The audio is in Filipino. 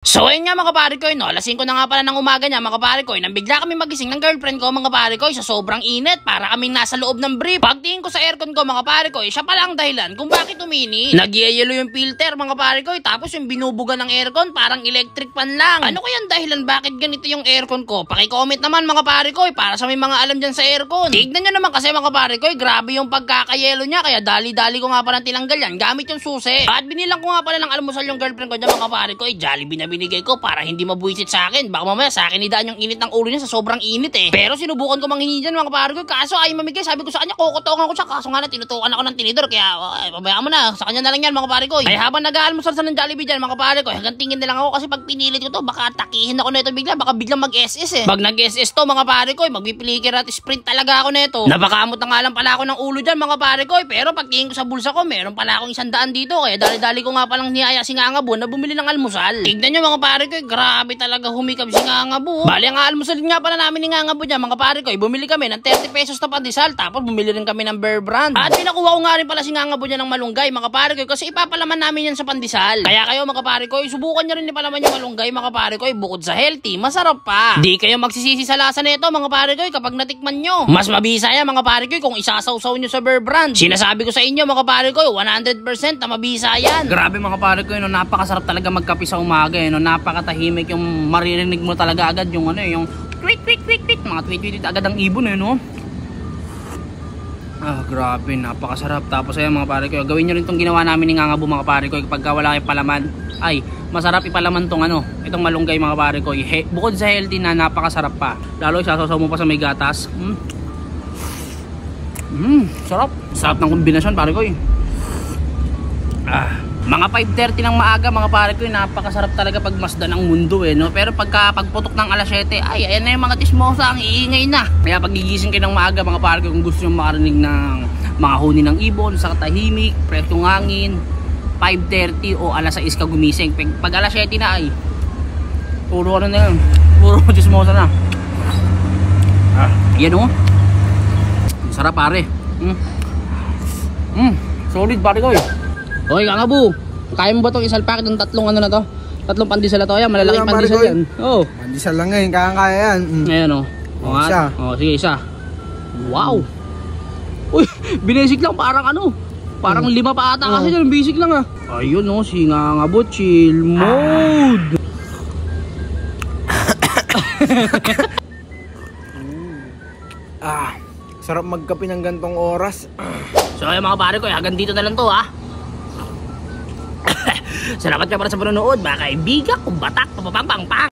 So ayun nga mga pare ko, no, alas 5 na nga pala ng umaga niya mga pare ko, nang bigla kami magising ng girlfriend ko mga pare ko sa sobrang init para kaming nasa loob ng brief. Pagtingin ko sa aircon ko mga pare ko, siya pala ang dahilan kung bakit uminit. Nagyayelo yung filter mga pare ko, tapos yung binubuga ng aircon parang electric fan lang. Ano kaya ang dahilan bakit ganito yung aircon ko? Paki-comment naman mga pare ko, para sa may mga alam dyan sa aircon. Tignan nyo naman kasi mga pare ko, grabe yung pagkakayelo niya, kaya dali-dali ko nga pala tinanggal yan gamit yung susi. At binilang ko nga pala ng almusal yung girlfriend ko dyan mga pare ko, Jollibee na binigay ko para hindi mabuisit sa akin. Baka mamaya sa akin idaan yung init ng ulo niya sa sobrang init eh. Pero sinubukan ko manghingi dyan mga pare ko, kaso ay mamigay. Sabi ko sa kanya, kukutongan ko siya, kaso nga na tinutukan ako ng tinidor. Kaya pabayaan mo na, sa kanya na lang yan mga pare ko. Ay habang nag-aalmusal sa ng Jollibee dyan mga pare ko, hanggang tingin na lang ako kasi pag pinilit ko to, baka takihin ako na ito bigla, baka biglang mag-SS eh. Pag nag-SS to mga pare ko, magpipilikir at sprint talaga ako na ito. Napakamot na nga lang pala ako ng ulo dyan mga pare ko, pero pag tingin ko sa bulsa ko, meron pala akong 100 dito. Kaya dali-dali ko nga palang niyaya si Ngangabo na bumili ng almusal. Tignan nyo mga pare ko, grabe talaga humikab si Ngangabo. Bali ang almusal nga pala namin ni Ngangabo dyan mga pare ko, bumili kami ng 30 pesos na pandesal, tapos bumili rin kami ng Bear Brand. At pinakuha ko nga rin pala si Ngangabo dyan ng malunggay mga pare ko, kasi ipapalaman namin yan sa pandesal. Kaya kayo mga pare ko, subukan nyo rin ipalaman yung malunggay mga pare ko, bukod sa healthy, masarap pa. Di kayo magsisisi sa lasa nito mga pare ko kapag natikman nyo. Mas mabisa yan mga pare ko kung isasawsaw nyo sa Bear Brand. Sinasabi ko sa inyo mga pare ko, 100% na mabisa yan. Grabe mga pare ko, napakasarap talaga magkape sa umaga, napakatahimik, yung maririnig mo talaga agad yung yung tweet tweet tweet tweet, mga tweet tweet agad ang ibon grabe, napakasarap. Tapos ayun mga pare ko, gawin nyo rin tong ginawa namin ni Ngangabo mga pare ko, kapag wala kayong palaman, ay masarap ipalaman tong itong malunggay mga pare ko. Bukod sa healthy na, napakasarap pa, lalo isasaw mo pa sa may gatas. Sarap ng kombinasyon pare ko. Mga 5:30 ng maaga mga pare ko, napakasarap talaga pag masdan ang mundo Pero pagputok ng alas 7, ay ayan na yung mga tismosa, ang iingay na. Kaya pagigising kayo ng maaga mga pare ko, kung gusto nyo makarinig ng mga huni ng ibon sa katahimik, presyong hangin, 5:30 o alas 6 ka gumising. Pag alas 7 na ay puro na yun, puro tismosa na. Yan sarap pare. Solid pare ko. Hoy Ngangabo, kaya mo ba itong isalpak ng tatlong na to? Tatlong pandesal na to, yan, malalaking pandesal yan. Pandesal lang ngayon, kaya yan. Ayan isa. Sige isa. Wow. Uy, binasic lang, parang parang 5 pa ata kasi yan, basic lang Ayun si Ngangabo, chill mode. Sarap magkape ng gantong oras. So ayun mga pare ko, hanggang dito na lang to Salamat ka para sa panonood, mga kaibigan, kumbatak, papapang pang.